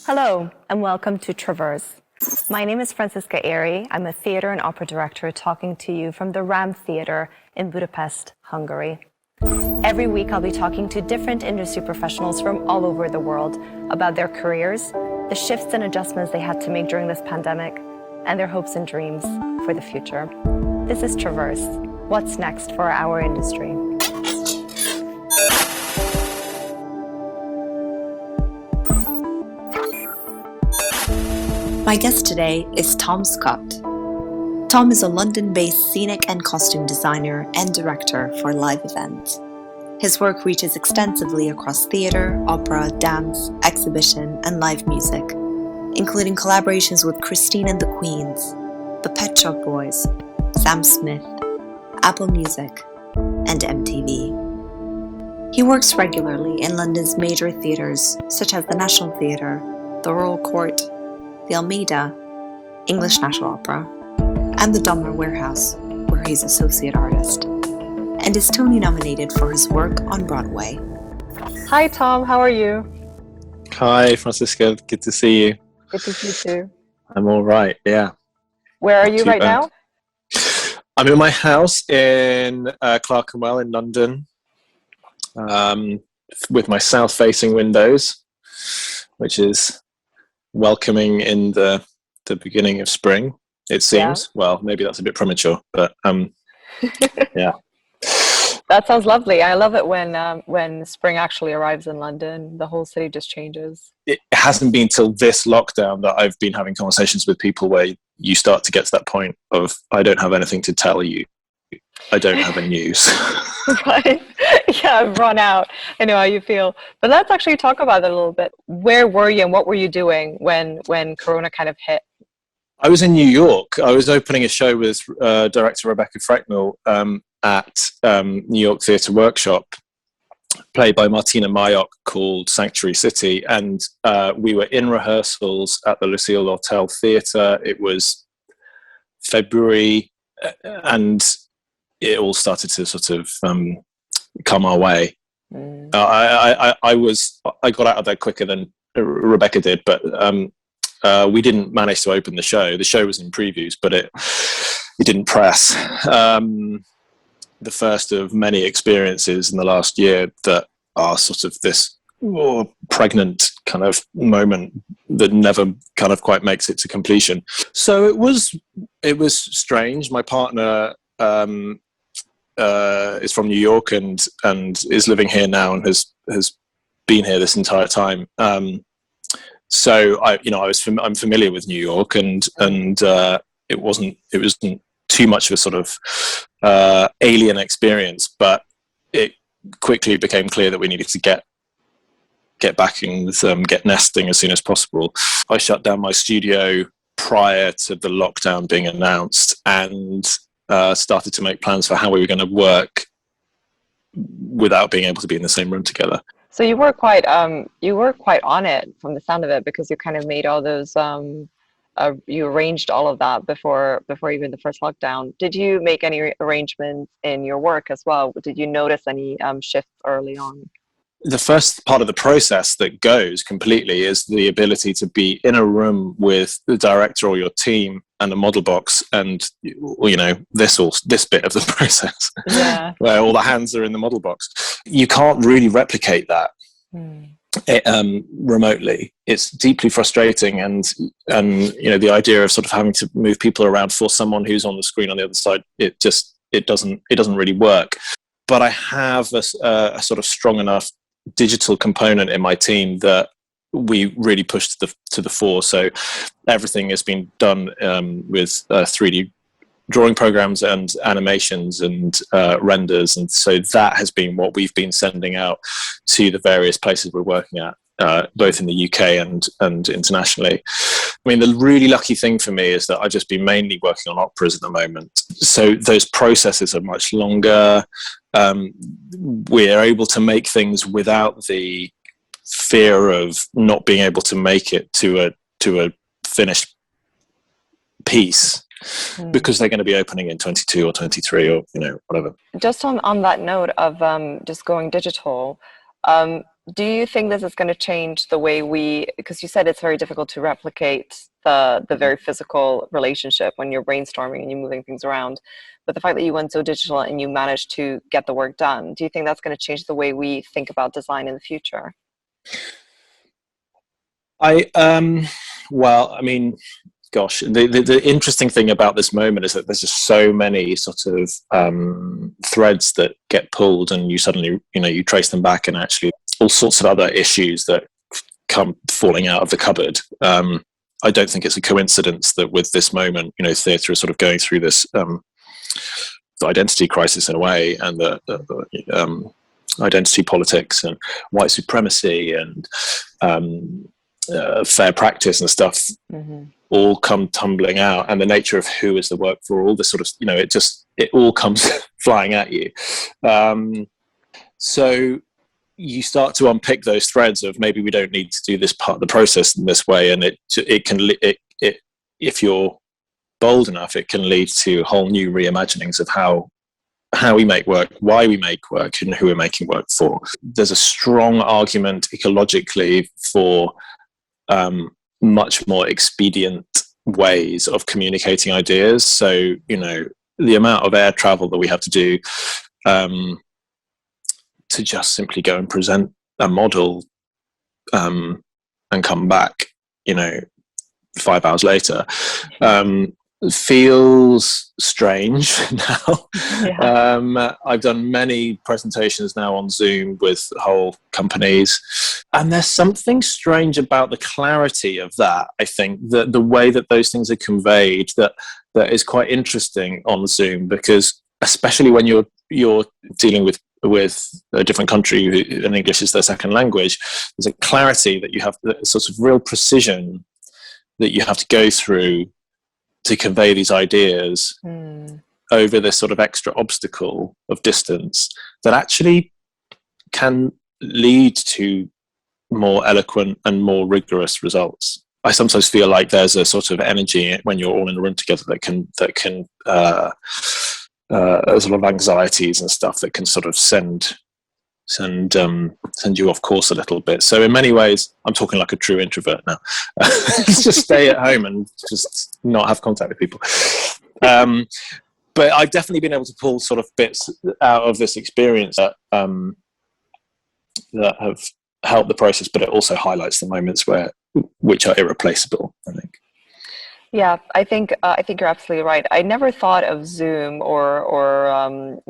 Hello, and welcome to Traverse. My name is Franziska Eri. I'm a theatre and opera director talking to you from the Ram Theatre in Budapest, Hungary. Every week, I'll be talking to different industry professionals from all over the world about their careers, the shifts and adjustments they had to make during this pandemic, and their hopes and dreams for the future. This is Traverse. What's next for our industry? My guest today is Tom Scutt. Tom is a London-based scenic and costume designer and director for live events. His work reaches extensively across theatre, opera, dance, exhibition, and live music, including collaborations with Christine and the Queens, the Pet Shop Boys, Sam Smith, Apple Music, and MTV. He works regularly in London's major theatres such as the National Theatre, the Royal Court, the Almeida, English National Opera, and the Donmar Warehouse, where he's associate artist, and is Tony nominated for his work on Broadway. Hi, Tom. How are you? Hi, Francisco. Good to see you. Good to see you too. I'm all right, yeah. Where are you right now? I'm in my house in Clerkenwell in London, with my south-facing windows, which is welcoming in the beginning of spring, it seems. Yeah. Well, maybe that's a bit premature, but yeah. That sounds lovely. I love it when spring actually arrives in London. The whole city just changes. It hasn't been till this lockdown that I've been having conversations with people where you start to get to that point of, I don't have anything to tell you. I don't have any news. Right. Yeah, I've run out. I know how you feel. But let's actually talk about it a little bit. Where were you and what were you doing when Corona kind of hit? I was in New York. I was opening a show with director Rebecca Frecknell at New York Theatre Workshop, played by Martina Mayock, called Sanctuary City. And we were in rehearsals at the Lucille Hotel Theatre. It was February, and it all started to sort of come our way. I got out of there quicker than Rebecca did, but we didn't manage to open the show. The show was in previews, but it didn't press. The first of many experiences in the last year that are sort of this pregnant kind of moment that never kind of quite makes it to completion. So it was strange. My partner is from New York and is living here now and has been here this entire time. So I'm familiar with New York and it wasn't too much of a sort of alien experience, but it quickly became clear that we needed to get back and get nesting as soon as possible. I shut down my studio prior to the lockdown being announced and started to make plans for how we were going to work without being able to be in the same room together. So you were quite on it from the sound of it, because you kind of made all those you arranged all of that before even the first lockdown. Did you make any arrangements in your work as well? Did you notice any shifts early on? The first part of the process that goes completely is the ability to be in a room with the director or your team and a model box, and this bit of the process, yeah, where all the hands are in the model box. You can't really replicate that remotely. It's deeply frustrating, and the idea of sort of having to move people around for someone who's on the screen on the other side, it doesn't really work. But I have a sort of strong enough digital component in my team that we really pushed to the fore. So everything has been done with 3D drawing programs and animations and renders, and so that has been what we've been sending out to the various places we're working at, both in the UK and internationally. I mean, the really lucky thing for me is that I've just been mainly working on operas at the moment, so those processes are much longer. We're able to make things without the fear of not being able to make it to a finished piece. because they're going to be opening in 22 or 23 or whatever. Just on that note of just going digital, do you think this is going to change the way because you said it's very difficult to replicate the very physical relationship when you're brainstorming and you're moving things around, but the fact that you went so digital and you managed to get the work done, do you think that's going to change the way we think about design in the future? Well, I mean, gosh, the interesting thing about this moment is that there's just so many sort of threads that get pulled, and you suddenly, you trace them back, and actually all sorts of other issues that come falling out of the cupboard. I don't think it's a coincidence that with this moment, theatre is sort of going through this the identity crisis in a way, and the identity politics and white supremacy and fair practice and stuff all come tumbling out, and the nature of who is the work for, all this sort of, it all comes flying at you. So you start to unpick those threads of maybe we don't need to do this part of the process in this way, and it can if you're bold enough, it can lead to whole new reimaginings of how we make work, why we make work, and who we're making work for. There's a strong argument ecologically for much more expedient ways of communicating ideas. So, the amount of air travel that we have to do to just simply go and present a model and come back, 5 hours later, feels strange now. Yeah. I've done many presentations now on Zoom with whole companies, and there's something strange about the clarity of that. I think that the way that those things are conveyed that is quite interesting on Zoom, because especially when you're dealing with a different country and English is their second language, there's a clarity that you have, the sort of real precision that you have to go through to convey these ideas over this sort of extra obstacle of distance that actually can lead to more eloquent and more rigorous results. I sometimes feel like there's a sort of energy when you're all in a room together that can there's a lot of anxieties and stuff that can sort of send you off course a little bit. So in many ways, I'm talking like a true introvert now. Just stay at home and just not have contact with people. But I've definitely been able to pull sort of bits out of this experience that have helped the process, but it also highlights the moments which are irreplaceable, I think. Yeah, I think you're absolutely right. I never thought of Zoom or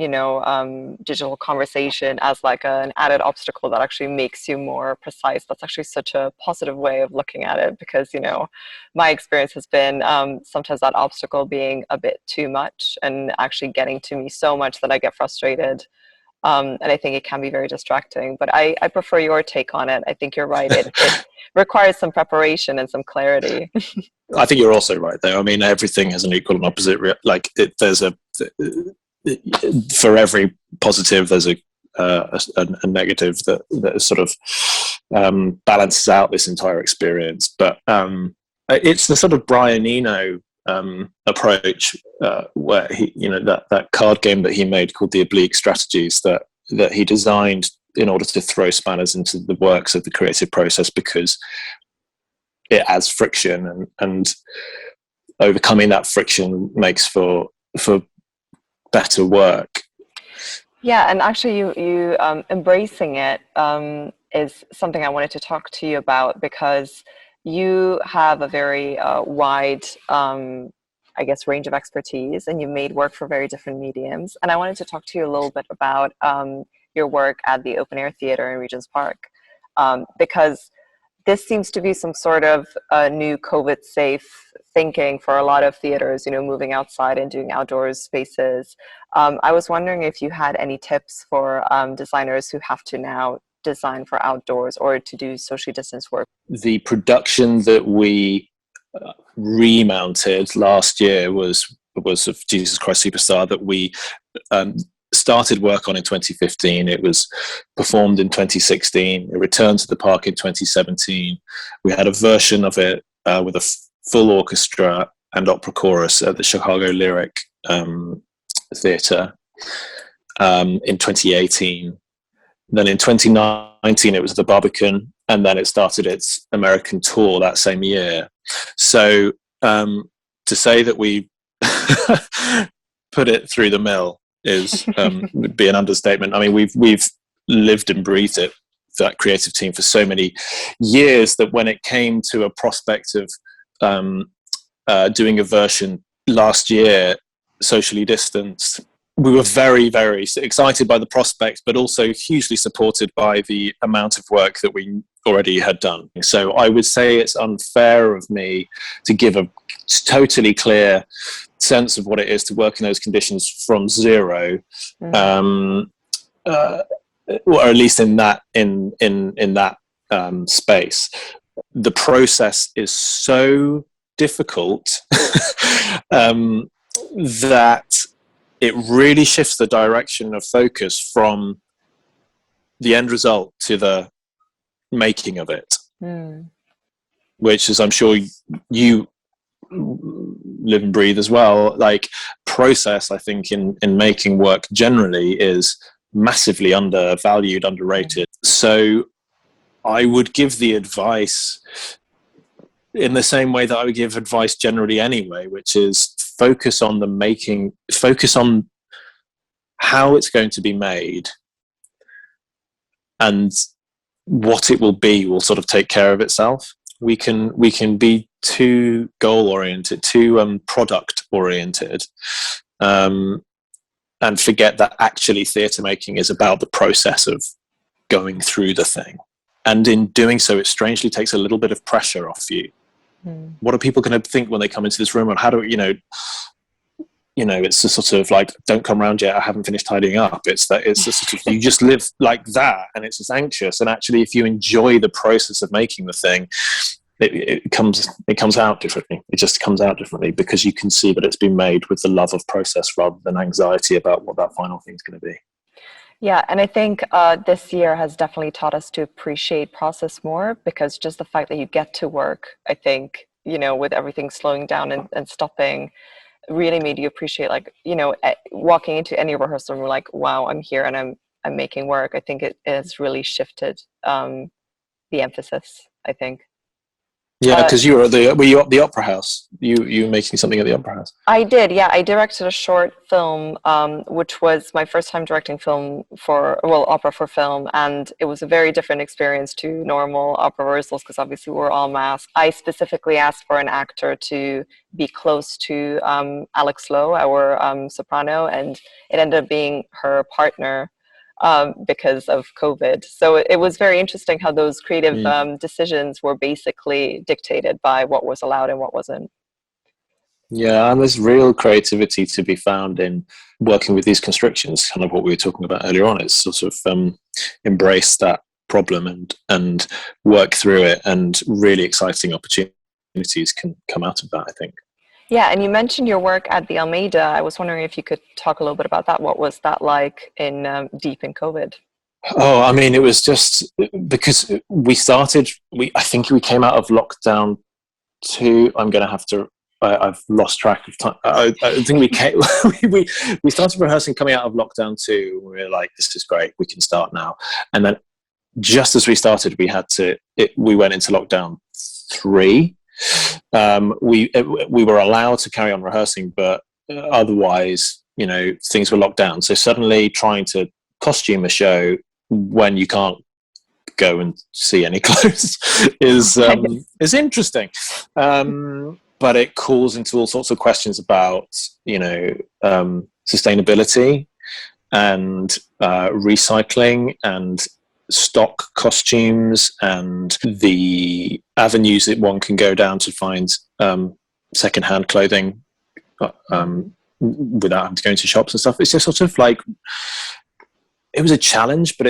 digital conversation as like an added obstacle that actually makes you more precise. That's actually such a positive way of looking at it, because my experience has been sometimes that obstacle being a bit too much and actually getting to me so much that I get frustrated. And I think it can be very distracting. But I prefer your take on it. I think you're right. It requires some preparation and some clarity. I think you're also right, though. I mean, everything has an equal and opposite. For every positive, there's a negative that sort of balances out this entire experience. But it's the sort of Brian Eno approach where he, that card game that he made called the Oblique Strategies that he designed in order to throw spanners into the works of the creative process, because it adds friction, and overcoming that friction makes for better work. Yeah, and actually you embracing it is something I wanted to talk to you about, because you have a very wide, range of expertise, and you made work for very different mediums. And I wanted to talk to you a little bit about your work at the Open Air Theatre in Regent's Park, because this seems to be some sort of new COVID-safe thinking for a lot of theaters, moving outside and doing outdoors spaces. I was wondering if you had any tips for designers who have to now design for outdoors or to do socially distanced work. The production that we remounted last year was of Jesus Christ Superstar, that we started work on in 2015. It was performed in 2016. It returned to the park in 2017. We had a version of it with a full orchestra and opera chorus at the Chicago Lyric Theatre in 2018. Then in 2019, it was the Barbican, and then it started its American tour that same year. So to say that we put it through the mill is would be an understatement. I mean, we've lived and breathed it, that creative team, for so many years, that when it came to a prospect of doing a version last year, socially distanced, we were very, very excited by the prospect, but also hugely supported by the amount of work that we already had done. So I would say it's unfair of me to give a totally clear sense of what it is to work in those conditions from zero, or at least in that space. The process is so difficult that it really shifts the direction of focus from the end result to the making of it, which is, I'm sure you live and breathe as well. Like, process, I think, in making work generally is massively undervalued, underrated. So I would give the advice in the same way that I would give advice generally anyway, which is focus on the making, focus on how it's going to be made, and what it will be will sort of take care of itself. We can be too goal oriented, too product oriented, and forget that actually theatre making is about the process of going through the thing. And in doing so, it strangely takes a little bit of pressure off you. What are people going to think when they come into this room? And how do it's a sort of like, don't come round yet, I haven't finished tidying up. It's a sort of, you just live like that, and it's just anxious. And actually, if you enjoy the process of making the thing, it comes out differently. It just comes out differently because you can see that it's been made with the love of process rather than anxiety about what that final thing's going to be. Yeah, and I think this year has definitely taught us to appreciate process more, because just the fact that you get to work, I think, with everything slowing down and stopping, really made you appreciate, like, walking into any rehearsal room, like, wow, I'm here and I'm making work. I think it has really shifted the emphasis, I think. Yeah, because were you at the Opera House? You were making something at the Opera House? I did, yeah. I directed a short film, which was my first time directing opera for film, and it was a very different experience to normal opera rehearsals because obviously we're all masked. I specifically asked for an actor to be close to Alex Lowe, our soprano, and it ended up being her partner. Because of COVID. So it was very interesting how those creative decisions were basically dictated by what was allowed and what wasn't. Yeah, and there's real creativity to be found in working with these constrictions, kind of what we were talking about earlier on. It's sort of embrace that problem and work through it, and really exciting opportunities can come out of that, I think. Yeah, and you mentioned your work at the Almeida. I was wondering if you could talk a little bit about that. What was that like in deep in COVID? Oh, I mean, it was just because I think we came out of lockdown 2. I'm going to have to, I've lost track of time. I think we started rehearsing coming out of lockdown 2. We were like, this is great, we can start now. And then just as we started, we went into lockdown 3. We were allowed to carry on rehearsing, but otherwise, things were locked down. So suddenly trying to costume a show when you can't go and see any clothes is interesting. But it calls into all sorts of questions about, sustainability and recycling and stock costumes and the avenues that one can go down to find secondhand clothing without having to go into shops and stuff. It's just sort of like, it was a challenge, but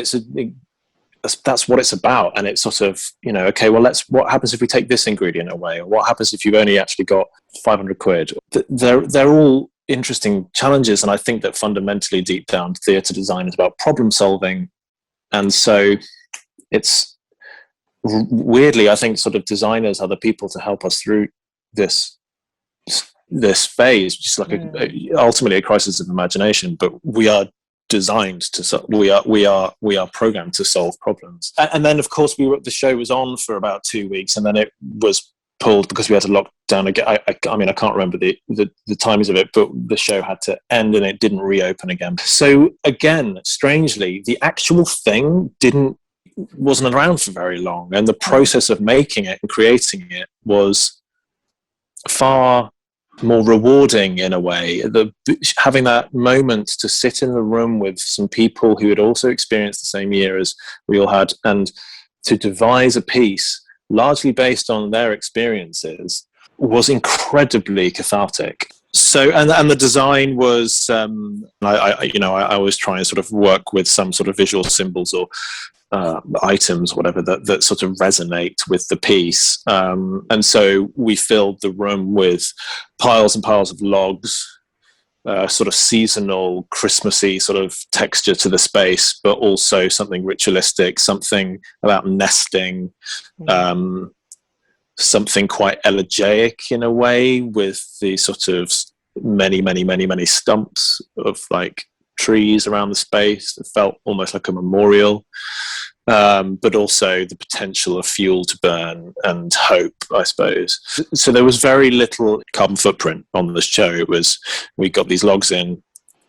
that's what it's about. And it's sort of, okay, well, what happens if we take this ingredient away? Or what happens if you've only actually got 500 quid? They're all interesting challenges. And I think that fundamentally, deep down, theatre design is about problem solving. And so it's weirdly, I think, sort of designers are the people to help us through this this phase, which is like ultimately a crisis of imagination. But we are designed to we are programmed to solve problems. And then of course the show was on for about 2 weeks, and then it was pulled because we had to lock down again. I mean, I can't remember the timings of it, but the show had to end and it didn't reopen again. So again, strangely, the actual thing wasn't around for very long, and the process of making it and creating it was far more rewarding in a way. Having that moment to sit in the room with some people who had also experienced the same year as we all had, and to devise a piece largely based on their experiences, was incredibly cathartic. So, and the design was, I always try and sort of work with some sort of visual symbols or items, whatever, that sort of resonate with the piece. And so we filled the room with piles and piles of logs, sort of seasonal, Christmassy sort of texture to the space, but also something ritualistic, something about nesting, something quite elegiac in a way, with the sort of many stumps of like trees around the space. It felt almost like a memorial, but also the potential of fuel to burn and hope, I suppose. So there was very little carbon footprint on this show. It was, we got these logs in,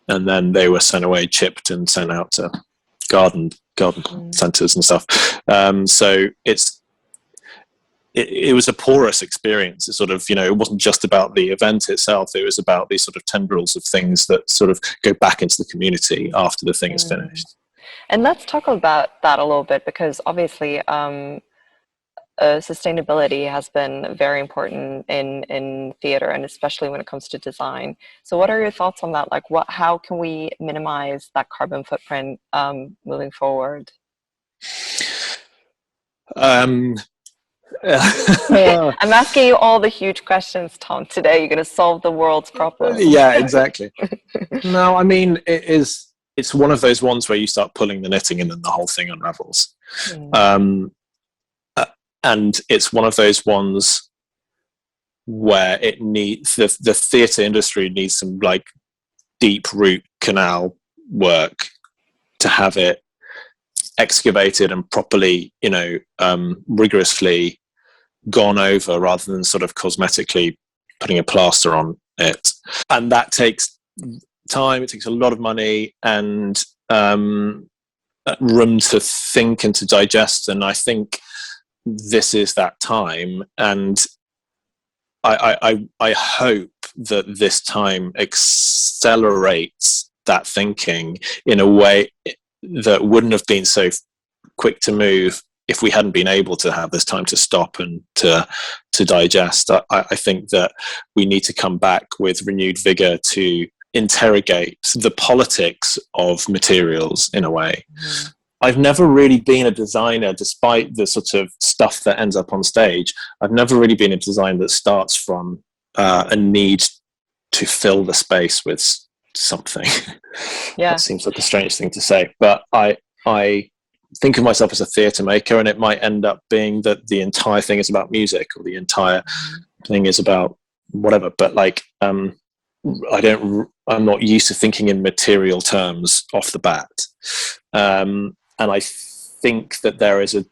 and then they were sent away, chipped, and sent out to garden centres and stuff. So it was a porous experience. It sort of, it wasn't just about the event itself. It was about these sort of tendrils of things that sort of go back into the community after the thing is finished. And let's talk about that a little bit, because obviously sustainability has been very important in theater, and especially when it comes to design. So what are your thoughts on that? Like, how can we minimize that carbon footprint moving forward? I'm asking you all the huge questions, Tom, today. You're going to solve the world's problems. Yeah, exactly. No, I mean, it's one of those ones where you start pulling the knitting and then the whole thing unravels. And it's one of those ones where it needs, the theatre industry needs some like deep root canal work to have it excavated and properly, rigorously gone over, rather than sort of cosmetically putting a plaster on it. And that takes time, it takes a lot of money, and room to think and to digest. And I think this is that time, and I hope that this time accelerates that thinking in a way that wouldn't have been so quick to move if we hadn't been able to have this time to stop and to digest. I think that we need to come back with renewed vigor to interrogate the politics of materials in a way. I've never really been a designer, despite the sort of stuff that ends up on stage. I've never really been a designer that starts from a need to fill the space with something. Yeah. That seems like a strange thing to say, but I think of myself as a theatre maker, and it might end up being that the entire thing is about music, or the entire thing is about whatever. But like, I'm not used to thinking in material terms off the bat. And I think that there is a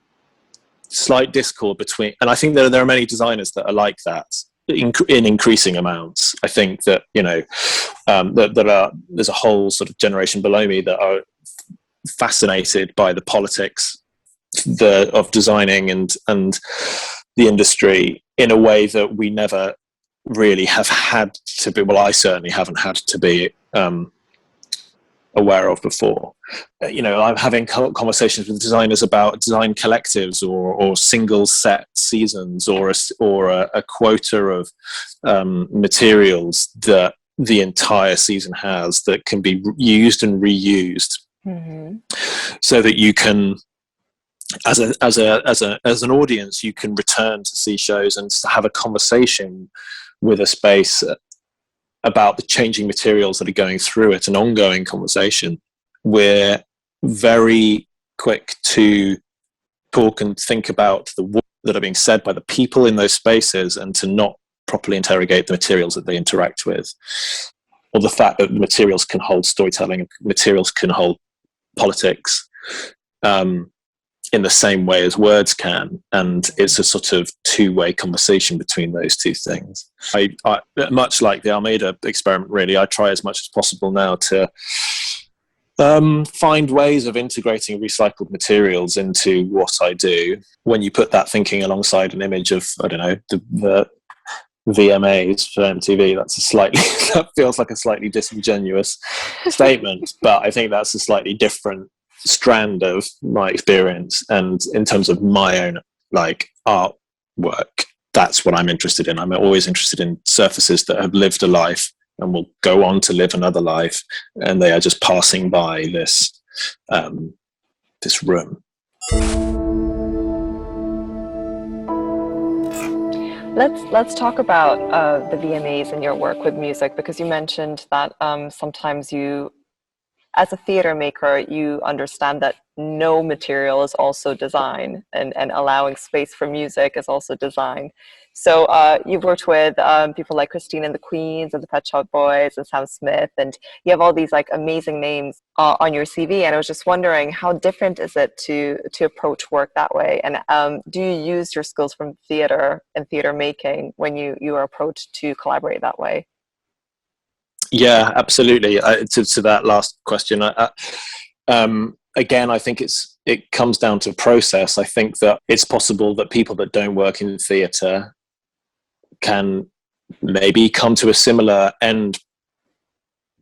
slight discord between, and I think that there are many designers that are like that in increasing amounts. I think that, there's a whole sort of generation below me that are fascinated by the politics of designing and the industry in a way that we never really have had to be. Well, I certainly haven't had to be aware of before. I'm having conversations with designers about design collectives or single set seasons or a quota of materials that the entire season has that can be used and reused, so that you can, as an audience, you can return to see shows and to have a conversation with a space about the changing materials that are going through it, an ongoing conversation. We're very quick to talk and think about the words that are being said by the people in those spaces, and to not properly interrogate the materials that they interact with, or the fact that the materials can hold storytelling, materials can hold politics, in the same way as words can, and it's a sort of two-way conversation between those two things. I much like the Almeida experiment, really, I try as much as possible now to find ways of integrating recycled materials into what I do. When you put that thinking alongside an image of, I don't know, the VMAs for MTV, that feels like a slightly disingenuous statement, but I think that's a slightly different strand of my experience, and in terms of my own artwork, that's what I'm interested in. I'm always interested in surfaces that have lived a life and will go on to live another life, and they are just passing by this room. Let's talk about the VMAs and your work with music, because you mentioned that sometimes you, as a theater maker, you understand that no material is also design, and allowing space for music is also design. So you've worked with people like Christine and the Queens and the Pet Shop Boys and Sam Smith, and you have all these like amazing names on your CV. And I was just wondering, how different is it to approach work that way? And do you use your skills from theater and theater making when you are approached to collaborate that way? Yeah, absolutely. To that last question, again, I think it comes down to process. I think that it's possible that people that don't work in theatre can maybe come to a similar end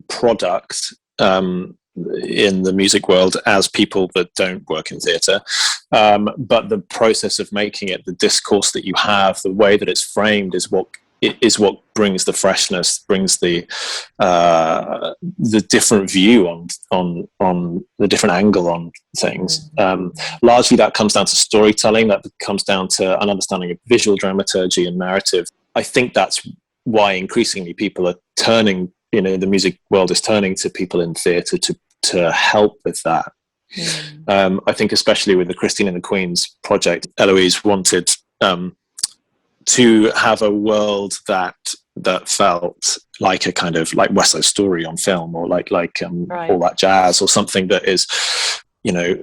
product in the music world as people that don't work in theatre. But the process of making it, the discourse that you have, the way that it's framed is what brings the freshness, brings the different view on the different angle on things. Largely that comes down to storytelling, that comes down to an understanding of visual dramaturgy and narrative. I think that's why increasingly people are turning, the music world is turning to people in theatre to help with that. I think especially with the Christine and the Queens project, Eloise wanted to have a world that felt like a kind of like West Side Story on film, or like right. All That Jazz, or something that is,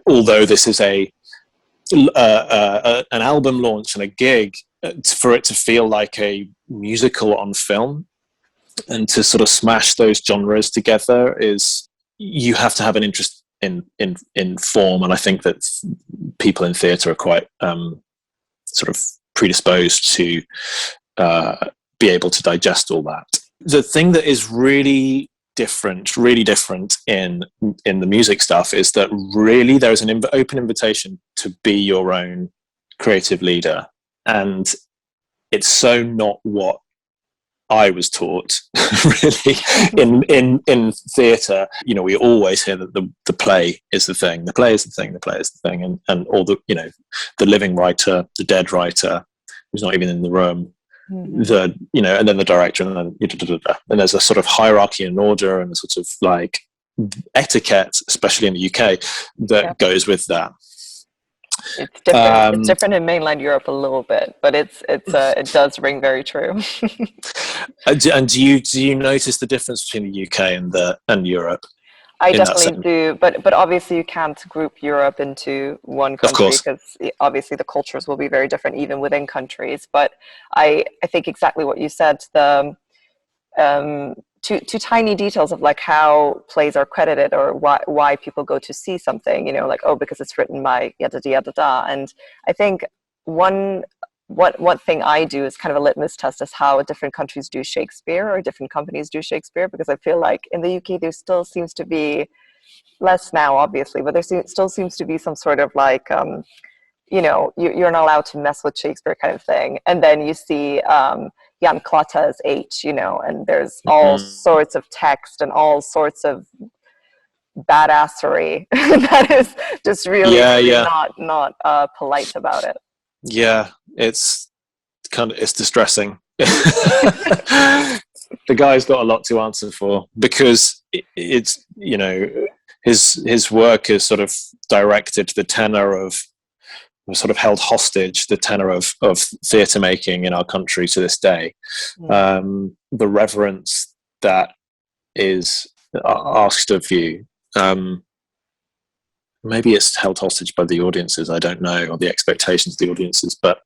although this is an album launch and a gig, for it to feel like a musical on film, and to sort of smash those genres together, is you have to have an interest in form, and I think that people in theatre are quite sort of predisposed to be able to digest all that. The thing that is really different in the music stuff is that really there is an open invitation to be your own creative leader, and it's so not what I was taught really in theatre. We always hear that the play is the thing, the play is the thing, the play is the thing, and all the the living writer, the dead writer who's not even in the room, and then the director, and then and there's a sort of hierarchy and order and a sort of like etiquette, especially in the UK, that goes with that. It's different. It's different in mainland Europe a little bit, but it does ring very true. And do you notice the difference between the UK and Europe? I definitely do, but obviously you can't group Europe into one country, because obviously the cultures will be very different even within countries. But I think exactly what you said, the to tiny details of like how plays are credited, or why people go to see something, because it's written by yada yada da. And I think one thing I do is kind of a litmus test is how different countries do Shakespeare, or different companies do Shakespeare, because I feel like in the UK there still seems to be, less now obviously, but there still seems to be some sort of like you're not allowed to mess with Shakespeare kind of thing. And then you see Jan Klatta's H, and there's all sorts of text and all sorts of badassery that is just really not polite about it. Yeah, it's distressing. The guy's got a lot to answer for, because it's his work has sort of directed the tenor of sort of held hostage the tenor of theatre making in our country to this day. The reverence that is asked of you. Maybe it's held hostage by the audiences, I don't know, or the expectations of the audiences, but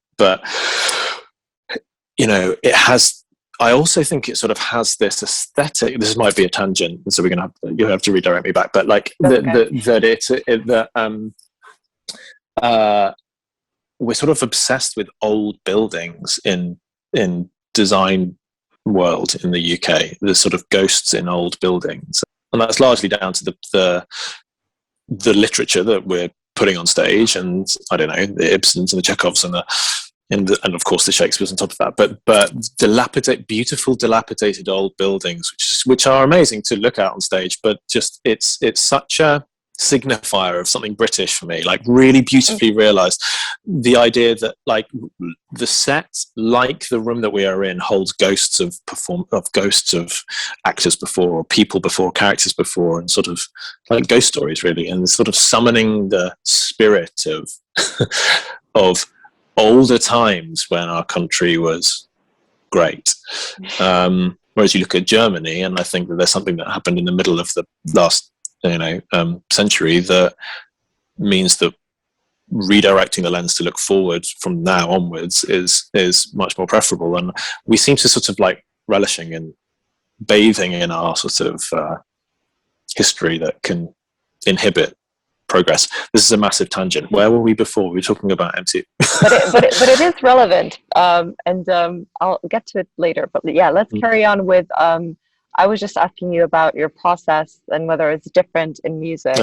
you know, it has, I also think it sort of has this aesthetic. This might be a tangent, so you'll have to redirect me back, but like we're sort of obsessed with old buildings in design world in the UK. There's sort of ghosts in old buildings, and that's largely down to the literature that we're putting on stage, and I don't know, the Ibsens and the Chekhovs and of course the Shakespeare's on top of that. But beautiful dilapidated old buildings, which are amazing to look at on stage, but just it's such a signifier of something British for me, like really beautifully realized. The idea that like the set, like the room that we are in, holds ghosts of ghosts of actors before, or people before, characters before, and sort of like ghost stories really, and sort of summoning the spirit of of older times when our country was great. Whereas you look at Germany, and I think that there's something that happened in the middle of the last century that means that redirecting the lens to look forward from now onwards is much more preferable. And we seem to sort of like relishing and bathing in our sort of history that can inhibit progress. This is a massive tangent. Where were we before? We were talking about MT. but it is relevant, and I'll get to it later. But yeah, let's carry on with. I was just asking you about your process and whether it's different in music.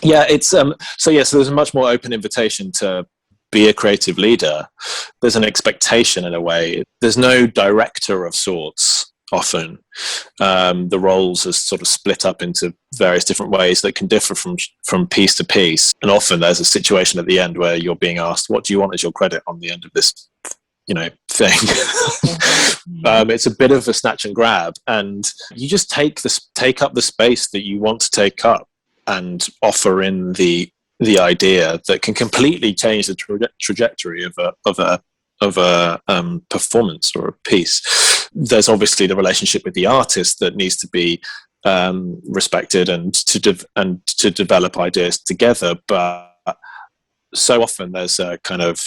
It's so there's a much more open invitation to be a creative leader. There's an expectation in a way. There's no director of sorts often. The roles are sort of split up into various different ways that can differ from piece to piece, and often there's a situation at the end where you're being asked, what do you want as your credit on the end of this thing? It's a bit of a snatch and grab, and you just take up the space that you want to take up and offer in the idea that can completely change the trajectory of a performance or a piece. There's obviously the relationship with the artist that needs to be respected and to develop ideas together, but so often there's a kind of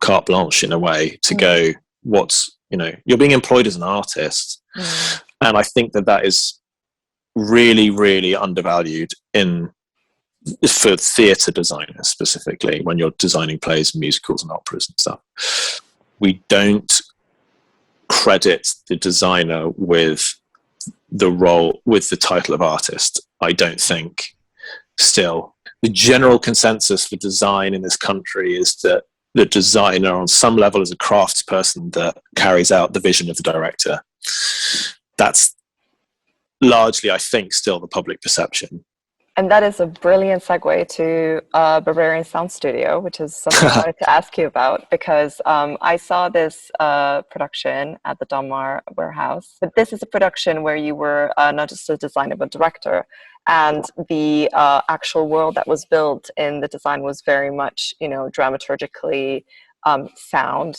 carte blanche in a way to go, you're being employed as an artist. And I think that is really, really undervalued for theatre designers specifically, when you're designing plays, musicals and operas and stuff. We don't credit the designer with the title of artist, I don't think. Still, the general consensus for design in this country is that the designer on some level is a craftsperson that carries out the vision of the director. That's largely, I think, still the public perception. And that is a brilliant segue to Barbarian Sound Studio, which is something I wanted to ask you about, because I saw this production at the Donmar Warehouse. But this is a production where you were not just a designer, but director. And the actual world that was built in the design was very much, dramaturgically sound,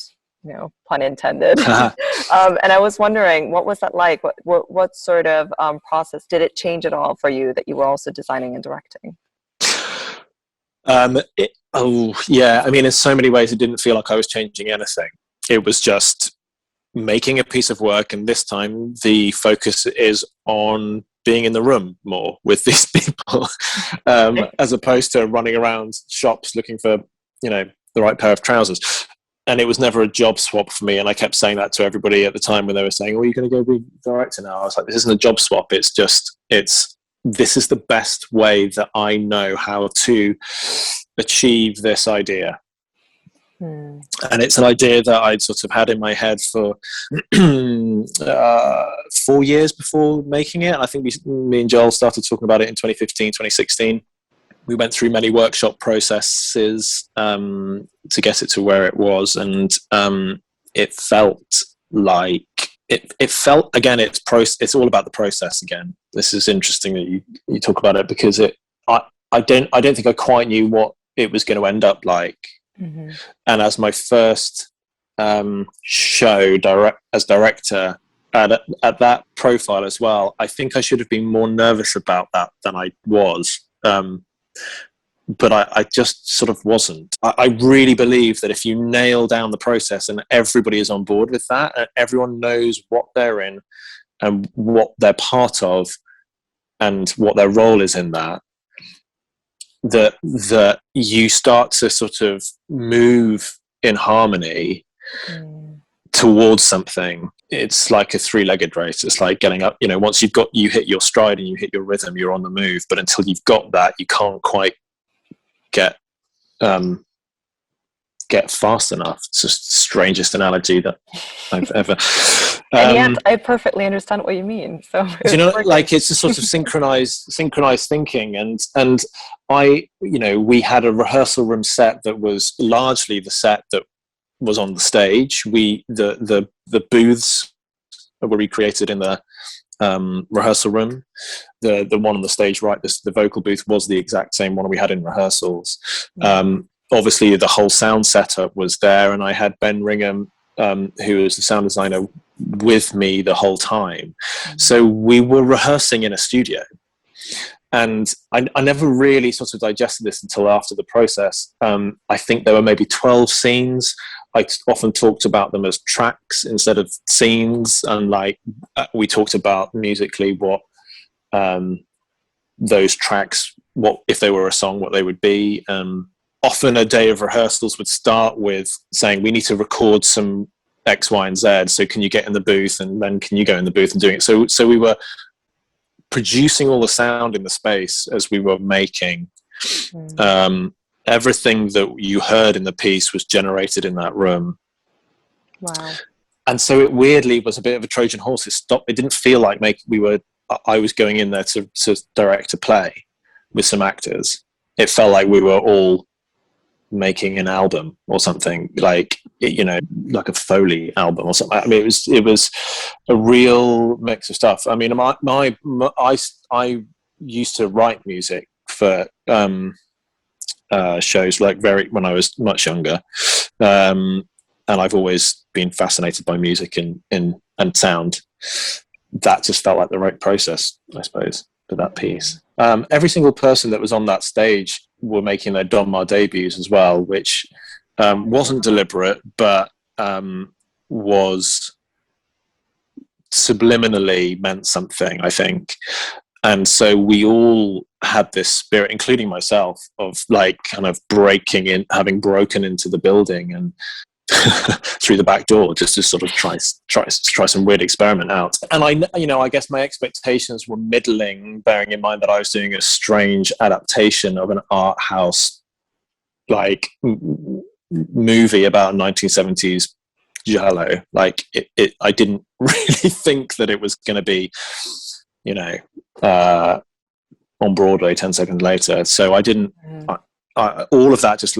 pun intended. And I was wondering, what was that like? What sort of process did it change at all for you that you were also designing and directing? In so many ways it didn't feel like I was changing anything. It was just making a piece of work, and this time the focus is on being in the room more with these people, as opposed to running around shops looking for the right pair of trousers. And it was never a job swap for me. And I kept saying that to everybody at the time when they were saying, you're going to go be director now. I was like, this isn't a job swap. This is the best way that I know how to achieve this idea. And it's an idea that I'd sort of had in my head for 4 years before making it. I think me and Joel started talking about it in 2015, 2016. We went through many workshop processes to get it to where it was, and it felt like it felt, again, it's all about the process again. This is interesting that you talk about it, because I don't think I quite knew what it was going to end up like. Mm-hmm. And as my first show as director at that profile as well, I think I should have been more nervous about that than I was. But I just sort of wasn't. I really believe that if you nail down the process and everybody is on board with that, and everyone knows what they're in and what they're part of and what their role is in that, that you start to sort of move in harmony towards something. It's like a three-legged race. It's like getting up, once you hit your stride and you hit your rhythm, you're on the move. But until you've got that, you can't quite get fast enough. It's just the strangest analogy that I've ever. And yet, I perfectly understand what you mean. So like it's a sort of synchronized thinking, and we had a rehearsal room set that was largely the set that was on the stage. The booths were recreated in the rehearsal room. The one on the stage, right? The vocal booth was the exact same one we had in rehearsals. Obviously, the whole sound setup was there, and I had Ben Ringham, who was the sound designer, with me the whole time. So we were rehearsing in a studio, and I never really sort of digested this until after the process. I think there were maybe 12 scenes. I often talked about them as tracks instead of scenes, and we talked about musically what those tracks, what if they were a song, what they would be. Often a day of rehearsals would start with saying, we need to record some X, Y, and Z. So can you get in the booth, and then can you go in the booth and doing it? So we were producing all the sound in the space as we were making. Everything that you heard in the piece was generated in that room. Wow. And so it weirdly was a bit of a Trojan horse. It didn't feel like I was going in there to direct a play with some actors. It felt like we were all making an album or something, like a Foley album or something. I mean, it was a real mix of stuff. I mean, I used to write music for shows when I was much younger, and I've always been fascinated by music and sound. That just felt like the right process, I suppose, for that piece. Every single person that was on that stage were making their Donmar debuts as well, which wasn't deliberate, but was subliminally meant something, I think. And so we all had this spirit, including myself, of kind of having broken into the building and through the back door, just to sort of try some weird experiment out. And I guess my expectations were middling, bearing in mind that I was doing a strange adaptation of an art house movie about 1970s giallo. I didn't really think that it was going to be, on Broadway 10 seconds later. So I didn't. All of that just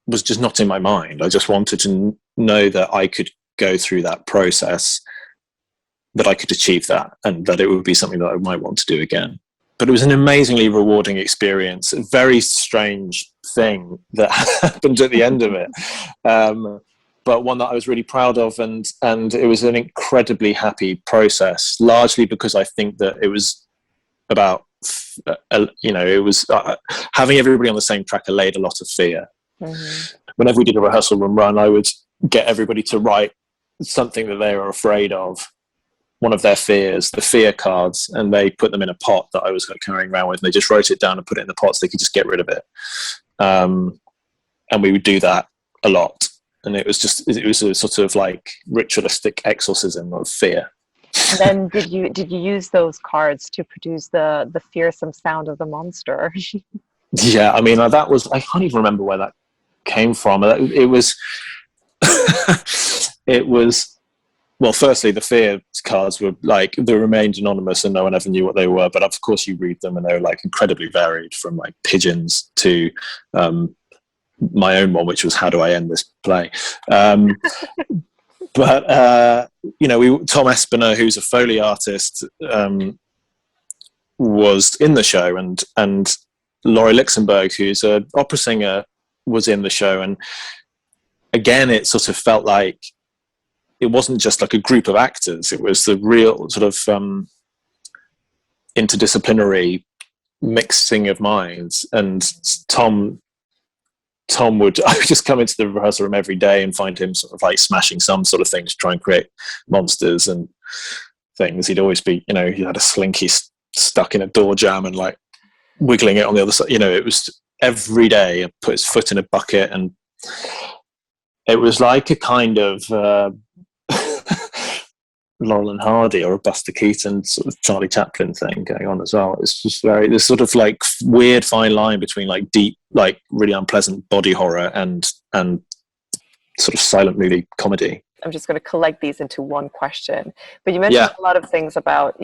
was just not in my mind. I just wanted to know that I could go through that process, that I could achieve that, and that it would be something that I might want to do again. But it was an amazingly rewarding experience, a very strange thing that happened at the end of it, but one that I was really proud of, and it was an incredibly happy process, largely because I think that it was about, it was having everybody on the same track allayed a lot of fear. Whenever we did a rehearsal room run, I would get everybody to write something that they were afraid of, one of their fears, the fear cards, and they put them in a pot that I was carrying around with, and they just wrote it down and put it in the pot so they could just get rid of it. And we would do that a lot. And it was a sort of ritualistic exorcism of fear. And then did you use those cards to produce the fearsome sound of the monster? Yeah, I mean, that was, I can't even remember where that came from. It was, well, firstly, the fear cards were they remained anonymous and no one ever knew what they were. But of course, you read them and they were incredibly varied, from pigeons to my own one, which was, how do I end this play? But Tom Espiner, who's a Foley artist, was in the show, and Laurie Luxemburg, who's an opera singer, was in the show. And again, it sort of felt like it wasn't just like a group of actors. It was the real sort of interdisciplinary mixing of minds. And Tom would, I would just come into the rehearsal room every day and find him sort of like smashing some sort of thing to try and create monsters and things. He'd always be, he had a slinky stuck in a door jamb and like wiggling it on the other side. It was every day. Put his foot in a bucket, and it was like a kind of Laurel and Hardy or a Buster Keaton sort of Charlie Chaplin thing going on as well. It's just this sort of like weird fine line between like deep, like really unpleasant body horror and sort of silent movie comedy. I'm just going to collect these into one question. But you mentioned a lot of things about,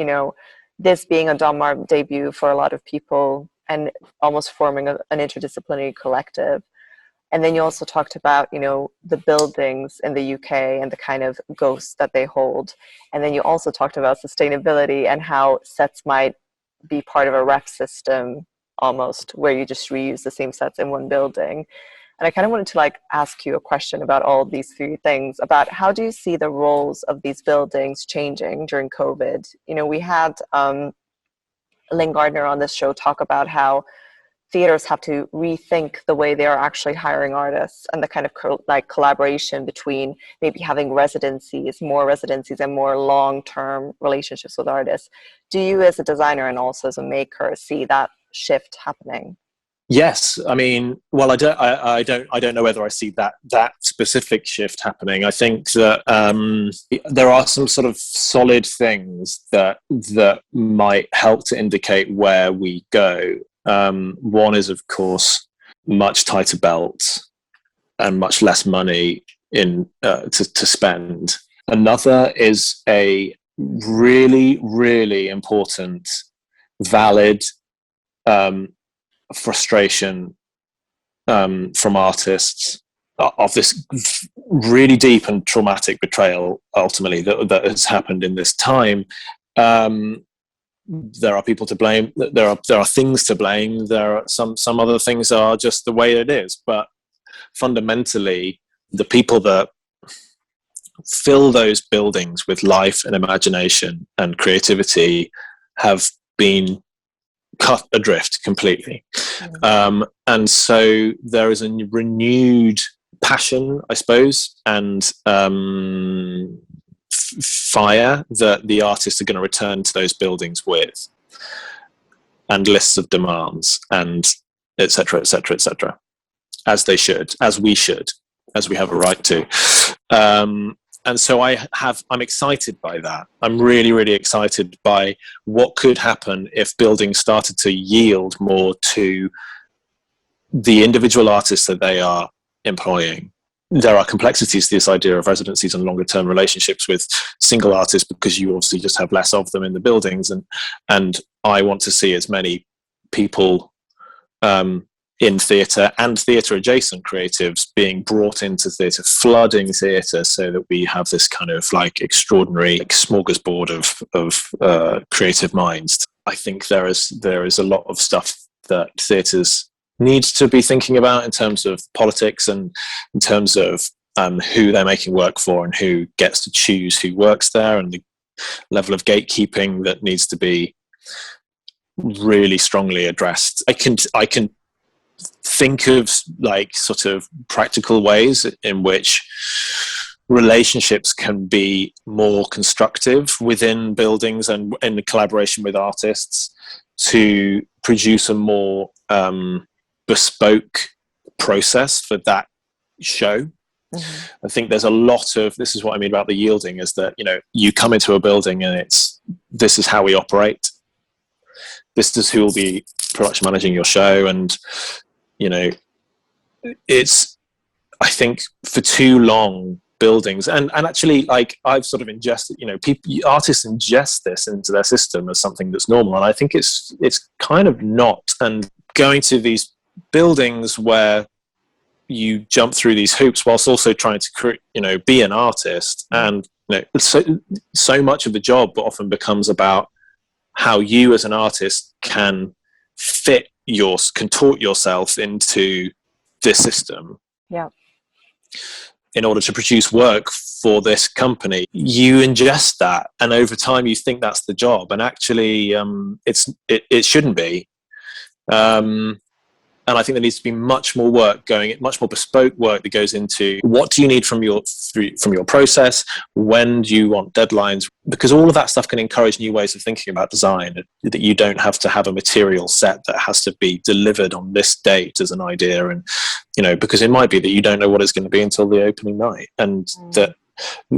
this being a Donmar debut for a lot of people and almost forming an interdisciplinary collective. And then you also talked about, the buildings in the UK and the kind of ghosts that they hold. And then you also talked about sustainability and how sets might be part of a ref system almost, where you just reuse the same sets in one building. And I kind of wanted to ask you a question about all of these three things, about how do you see the roles of these buildings changing during COVID? We had Lynn Gardner on this show talk about how theaters have to rethink the way they are actually hiring artists, and the kind of collaboration between maybe having more residencies and more long-term relationships with artists. Do you, as a designer and also as a maker, see that shift happening? Yes, I mean, well, I don't know whether I see that specific shift happening. I think that there are some sort of solid things that might help to indicate where we go. One is, of course, much tighter belts and much less money to spend. Another is a really, really important, valid frustration from artists of this really deep and traumatic betrayal, ultimately, that has happened in this time. There are people to blame. There are things to blame. There are some other things are just the way it is. But fundamentally, the people that fill those buildings with life and imagination and creativity have been cut adrift completely. And so there is a renewed passion, I suppose, and fire that the artists are going to return to those buildings with, and lists of demands, and et cetera, as they should, as we have a right to. And so I'm excited by that. I'm really, really excited by what could happen if buildings started to yield more to the individual artists that they are employing. There are complexities to this idea of residencies and longer term relationships with single artists, because you obviously just have less of them in the buildings. And I want to see as many people in theatre and theatre adjacent creatives being brought into theatre, flooding theatre, so that we have this kind of extraordinary smorgasbord of creative minds. I think there is a lot of stuff that theatres need to be thinking about in terms of politics and in terms of who they're making work for and who gets to choose who works there, and the level of gatekeeping that needs to be really strongly addressed. I can think of sort of practical ways in which relationships can be more constructive within buildings and in collaboration with artists to produce a more bespoke process for that show. Mm-hmm. I think there's a lot of, this is what I mean about the yielding, is that you come into a building and this is how we operate, this is who will be production managing your show. And it's, I think, for too long, buildings and actually I've sort of ingested, artists ingest this into their system as something that's normal, and I think it's kind of not. And going to these buildings where you jump through these hoops whilst also trying to be an artist, and so much of the job often becomes about how you as an artist can fit contort yourself into this system. Yeah. In order to produce work for this company, you ingest that, and over time you think that's the job, and actually it shouldn't be. And I think there needs to be much more bespoke work that goes into what do you need from your process, when do you want deadlines, because all of that stuff can encourage new ways of thinking about design, that you don't have to have a material set that has to be delivered on this date as an idea, and because it might be that you don't know what it's going to be until the opening night, and that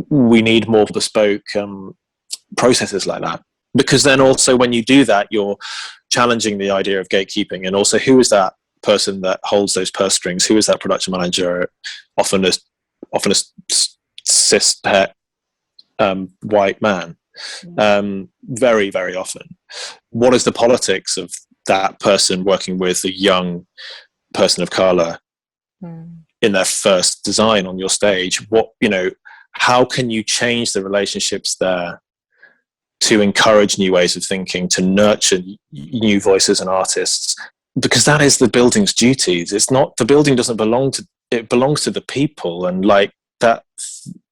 we need more bespoke processes like that, because then also when you do that, you're challenging the idea of gatekeeping, and also who is that person that holds those purse strings, who is that production manager, often a cis het white man, very, very often. What is the politics of that person working with a young person of color in their first design on your stage? How can you change the relationships there to encourage new ways of thinking, to nurture new voices and artists? Because that is the building's duties. It's not, the building doesn't belong to, it belongs to the people, and like that,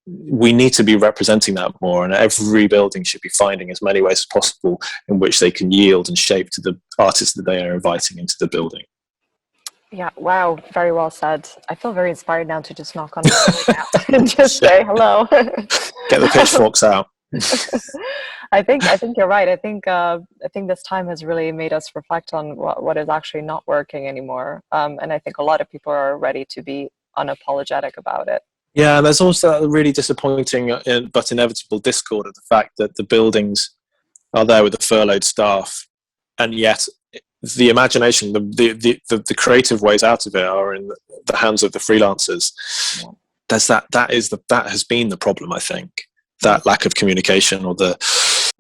we need to be representing that more, and every building should be finding as many ways as possible in which they can yield and shape to the artists that they are inviting into the building. Yeah, wow, very well said. I feel very inspired now to just knock on the door now and just say hello. Get the pitchforks out. I think you're right. I think this time has really made us reflect on what is actually not working anymore. And I think a lot of people are ready to be unapologetic about it. Yeah, and there's also a really disappointing but inevitable discord of the fact that the buildings are there with the furloughed staff, and yet the imagination, the creative ways out of it are in the hands of the freelancers. Yeah. That has been the problem, I think. That lack of communication, or the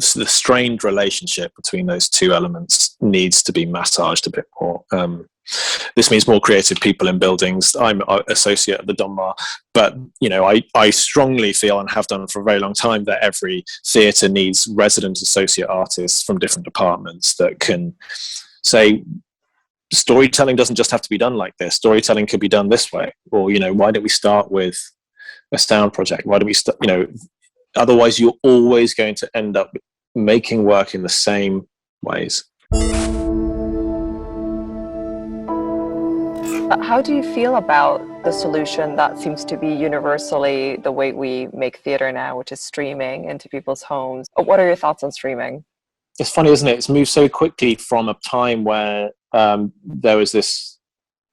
strained relationship between those two elements, needs to be massaged a bit more. This means more creative people in buildings. I'm an associate of the Donmar, but I strongly feel, and have done for a very long time, that every theatre needs resident associate artists from different departments that can say, storytelling doesn't just have to be done like this. Storytelling could be done this way, or why don't we start with a sound project? Why don't we start? Otherwise, you're always going to end up making work in the same ways. How do you feel about the solution that seems to be universally the way we make theatre now, which is streaming into people's homes? What are your thoughts on streaming? It's funny, isn't it? It's moved so quickly from a time where there was this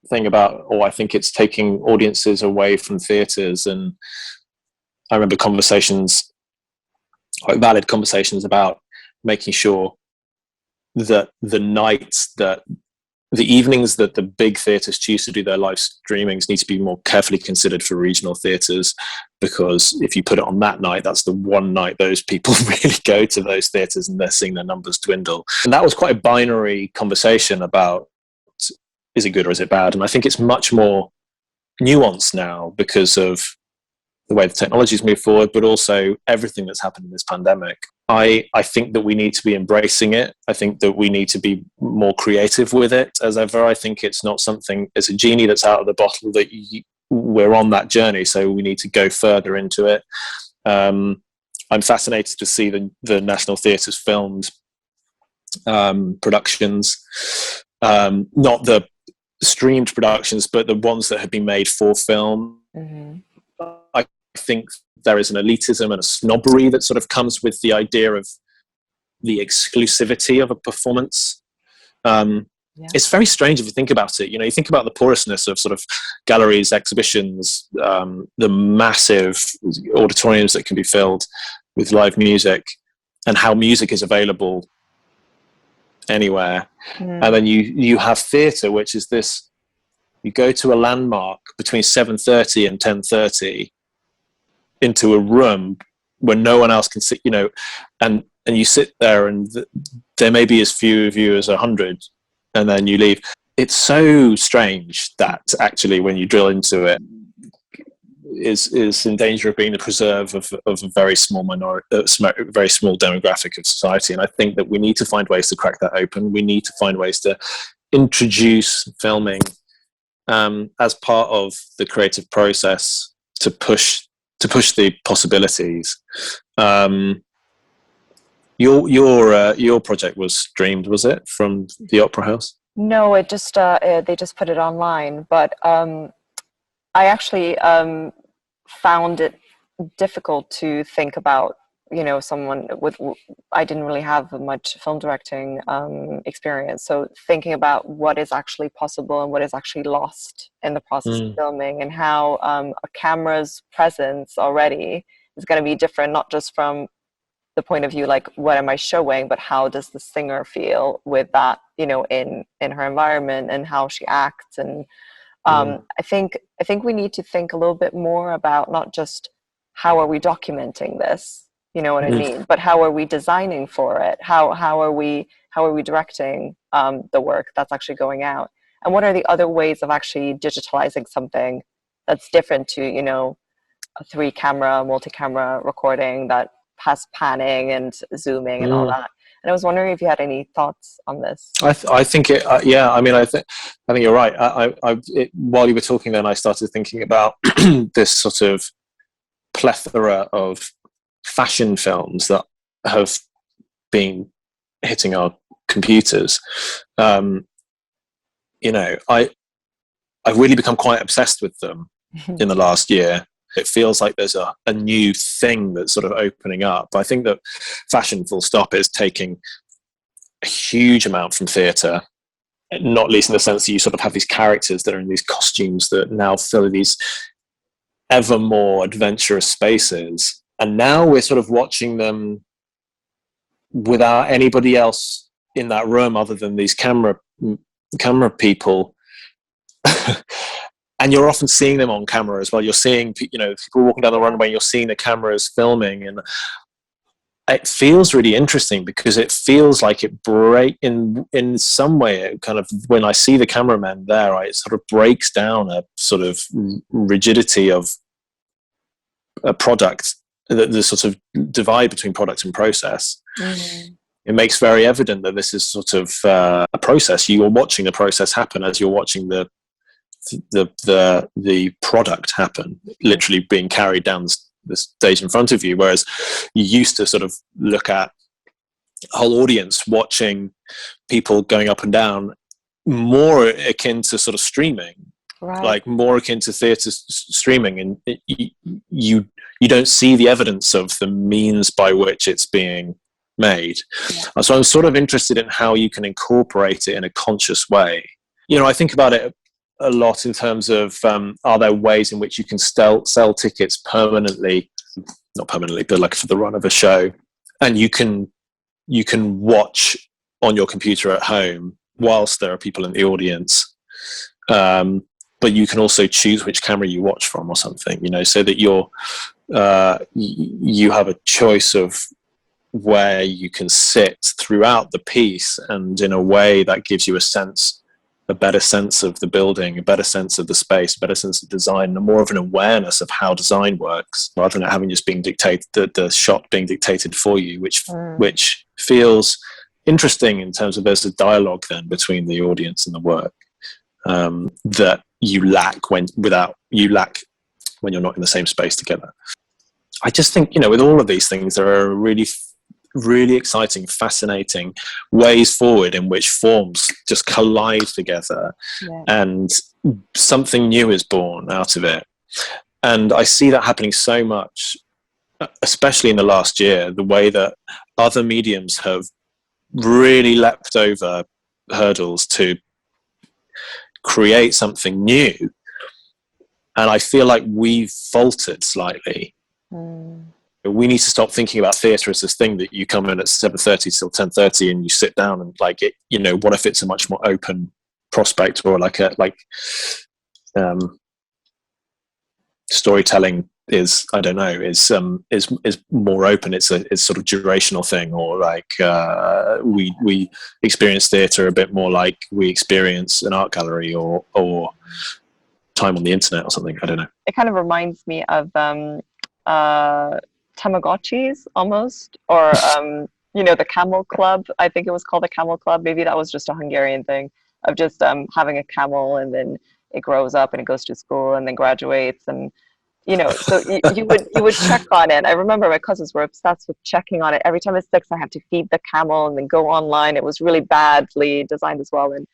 thing about, I think it's taking audiences away from theatres, and I remember conversations, quite valid conversations, about making sure that the evenings that the big theatres choose to do their live streamings need to be more carefully considered for regional theatres, because if you put it on that night, that's the one night those people really go to those theatres, and they're seeing their numbers dwindle. And that was quite a binary conversation about, is it good or is it bad? And I think it's much more nuanced now because of the way the technology's moved forward, but also everything that's happened in this pandemic. I think that we need to be embracing it. I think that we need to be more creative with it as ever. I think it's not something, it's a genie that's out of the bottle, that we're on that journey, so we need to go further into it. I'm fascinated to see the National Theatre's filmed productions, not the streamed productions, but the ones that have been made for film. Mm-hmm. I think there is an elitism and a snobbery that sort of comes with the idea of the exclusivity of a performance. It's very strange if you think about it. You think about the porousness of sort of galleries, exhibitions, the massive auditoriums that can be filled with live music, and how music is available anywhere. And then you have theatre, which is this, you go to a landmark between 7:30 and 10:30 into a room where no one else can sit, and you sit there, and there may be as few of you as 100, and then you leave. It's so strange that actually, when you drill into it, is in danger of being the preserve of a very small minority, very small demographic of society. And I think that we need to find ways to crack that open. We need to find ways to introduce filming as part of the creative process to push the possibilities. Your project was streamed, was it, from the Opera House? No, it just they just put it online, but I actually found it difficult to think about, someone with, I didn't really have much film directing experience. So thinking about what is actually possible and what is actually lost in the process of filming, and how a camera's presence already is going to be different, not just from the point of view, like, what am I showing, but how does the singer feel with that, in her environment, and how she acts. And I think we need to think a little bit more about not just how are we documenting this, you know what I mean, but how are we designing for it? How are we directing the work that's actually going out? And what are the other ways of actually digitalizing something that's different to, a 3-camera, multi-camera recording that has panning and zooming and all that? And I was wondering if you had any thoughts on this. I think it. Yeah, I mean, I think you're right. While you were talking, then I started thinking about this sort of plethora of fashion films that have been hitting our computers. I've really become quite obsessed with them in the last year. It feels like there's a new thing that's sort of opening up. I think that fashion, full stop, is taking a huge amount from theatre, not least in the sense that you sort of have these characters that are in these costumes that now fill these ever more adventurous spaces. And now we're sort of watching them without anybody else in that room other than these camera people. And you're often seeing them on camera as well. You're seeing, people walking down the runway, you're seeing the cameras filming. And it feels really interesting because it feels like it in some way, it kind of, when I see the cameramen there, it sort of breaks down a sort of rigidity of a product, the sort of divide between product and process. It makes very evident that this is sort of a process. You are watching the process happen as you're watching the product happen, literally being carried down the stage in front of you. Whereas you used to sort of look at a whole audience watching people going up and down, more akin to sort of streaming, right? Like more akin to theatre streaming, and you don't see the evidence of the means by which it's being made. Yeah. So I'm sort of interested in how you can incorporate it in a conscious way. I think about it a lot in terms of are there ways in which you can sell tickets permanently, not permanently, but like for the run of a show, and you can watch on your computer at home whilst there are people in the audience, but you can also choose which camera you watch from or something, so that you have a choice of where you can sit throughout the piece, and in a way that gives you a better sense of the building, a better sense of the space, a better sense of design, and more of an awareness of how design works, rather than having just being dictated, the shot being dictated for you, which feels interesting in terms of there's a dialogue then between the audience and the work that you lack when you're not in the same space together. I just think, with all of these things, there are really exciting, fascinating ways forward in which forms just collide together, and something new is born out of it. And I see that happening so much, especially in the last year, the way that other mediums have really leapt over hurdles to create something new. And I feel like we've faltered slightly. We need to stop thinking about theatre as this thing that you come in at 7:30 till 10:30 and you sit down and what if it's a much more open prospect, or storytelling is, I don't know, is more open. It's sort of durational thing, or we experience theatre a bit more like we experience an art gallery or time on the internet or something. I don't know. It kind of reminds me of Tamagotchis almost, or the Camel Club. I think it was called the Camel Club. Maybe that was just a Hungarian thing. of just having a camel, and then it grows up and it goes to school and then graduates, and so you would check on it. I remember my cousins were obsessed with checking on it. Every time it's 6, I had to feed the camel and then go online. It was really badly designed as well. And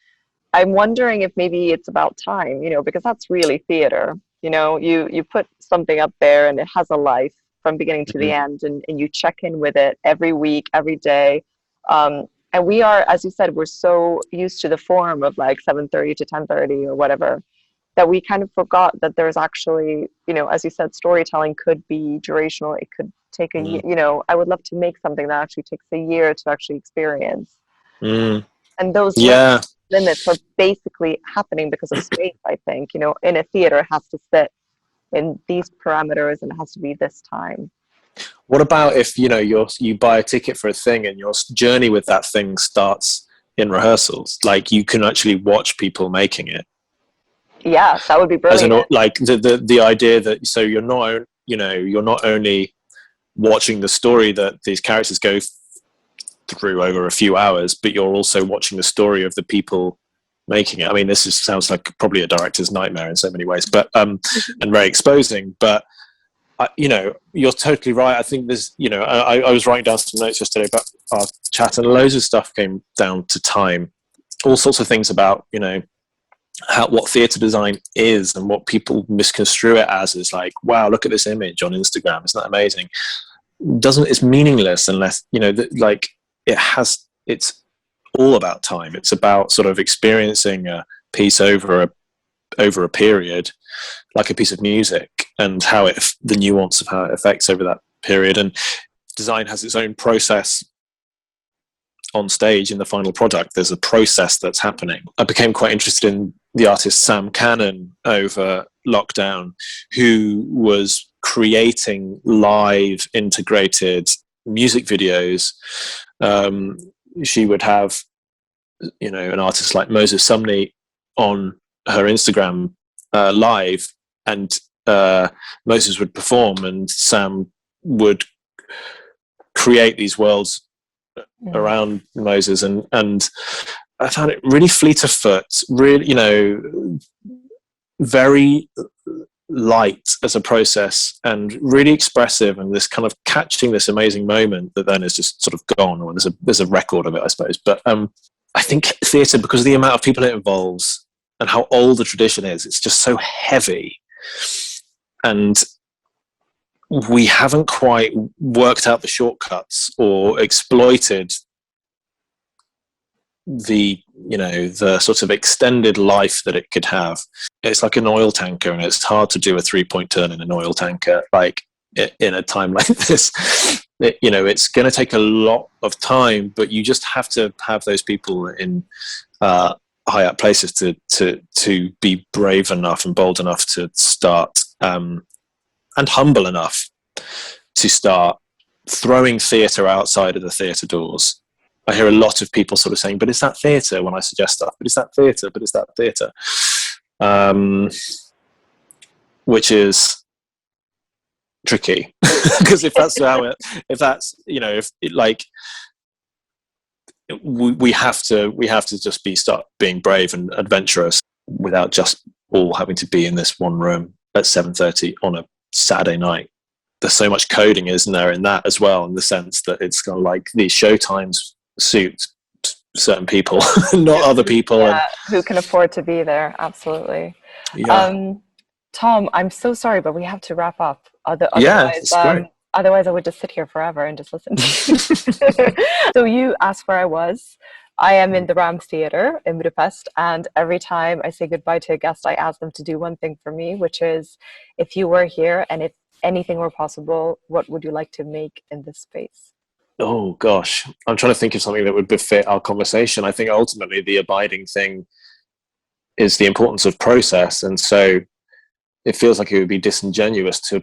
I'm wondering if maybe it's about time, because that's really theater. You put something up there and it has a life from beginning to the end, and you check in with it every week, every day. And we are, as you said, we're so used to the form of like 7:30 to 10:30 or whatever, that we kind of forgot that there's actually, as you said, storytelling could be durational. It could take a year. I would love to make something that actually takes a year to actually experience. And those limits are basically happening because of space, I think. In a theater, it has to sit in these parameters and it has to be this time. What about if, you buy a ticket for a thing and your journey with that thing starts in rehearsals? Like, you can actually watch people making it. Yeah, that would be brilliant. Like the idea that, so you're not only watching the story that these characters go through over a few hours, but you're also watching the story of the people making it. I mean, this sounds like probably a director's nightmare in so many ways, but and very exposing. But you're totally right. I think there's, I was writing down some notes yesterday about our chat, and loads of stuff came down to time. All sorts of things about, what theatre design is and what people misconstrue it as is like, wow, look at this image on Instagram, isn't that amazing? It's meaningless unless, it's all about time. It's about sort of experiencing a piece over a period, like a piece of music, and how the nuance of how it affects over that period. And design has its own process on stage in the final product. There's a process that's happening. I became quite interested in the artist Sam Cannon over lockdown, who was creating live integrated music videos. She would have, an artist like Moses Sumney on her Instagram live, and Moses would perform and Sam would create these worlds around Moses, and I found it really fleet of foot, really, very light as a process and really expressive, and this kind of catching this amazing moment that then is just sort of gone, or there's a record of it, I suppose. But I think theatre, because of the amount of people it involves and how old the tradition is, it's just so heavy, and we haven't quite worked out the shortcuts or exploited the sort of extended life that it could have. It's like an oil tanker, and it's hard to do a 3-point turn in an oil tanker, like in a time like this. It's going to take a lot of time, but you just have to have those people in high up places to be brave enough and bold enough to start, and humble enough to start throwing theatre outside of the theatre doors. I hear a lot of people sort of saying, but is that theatre, when I suggest stuff? But is that theatre? But is that theatre? Which is tricky, because we have to just start being brave and adventurous without just all having to be in this one room at 7:30 on a Saturday night. There's so much coding, isn't there, in that as well, in the sense that it's kind of like these show times suit certain people, not other people. Yeah, who can afford to be there. Absolutely. Yeah. Tom, I'm so sorry, but we have to wrap up. Otherwise, otherwise I would just sit here forever and just listen to you. So you asked where I was. I am in the Rams Theatre in Budapest, and every time I say goodbye to a guest, I ask them to do one thing for me, which is, if you were here and if anything were possible, what would you like to make in this space? Oh gosh, I'm trying to think of something that would befit our conversation. I think ultimately the abiding thing is the importance of process, and so it feels like it would be disingenuous to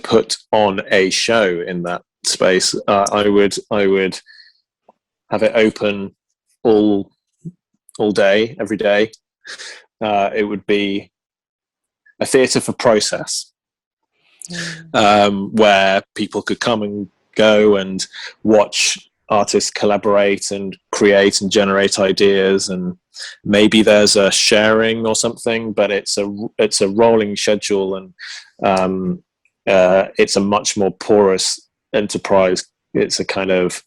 put on a show in that space. I would have it open all day, every day. It would be a theatre for process, where people could come and go and watch artists collaborate and create and generate ideas, and maybe there's a sharing or something, but it's a rolling schedule, and it's a much more porous enterprise. It's a kind of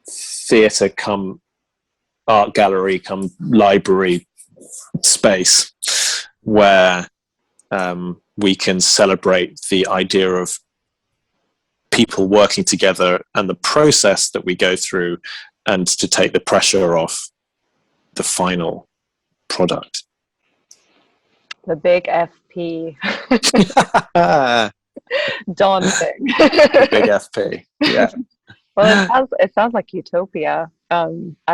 theatre come art gallery come library space where we can celebrate the idea of people working together and the process that we go through, and to take the pressure off the final product. The big FP. Daunting. The big FP. Yeah. Well, it sounds like utopia. I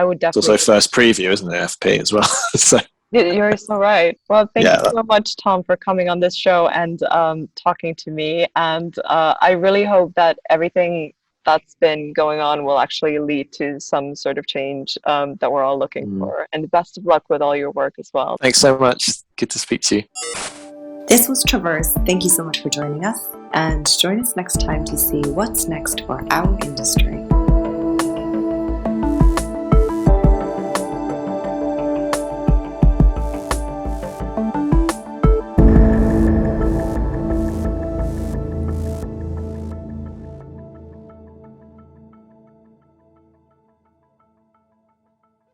would It's definitely. also first preview, isn't it? FP as well. So You're so right. Well, thank Yeah. you so much, Tom, for coming on this show and talking to me. And I really hope that everything that's been going on will actually lead to some sort of change that we're all looking for. And best of luck with all your work as well. thanks so much. Good to speak to you. This was Traverse. Thank you so much for joining us, and join us next time to see what's next for our industry.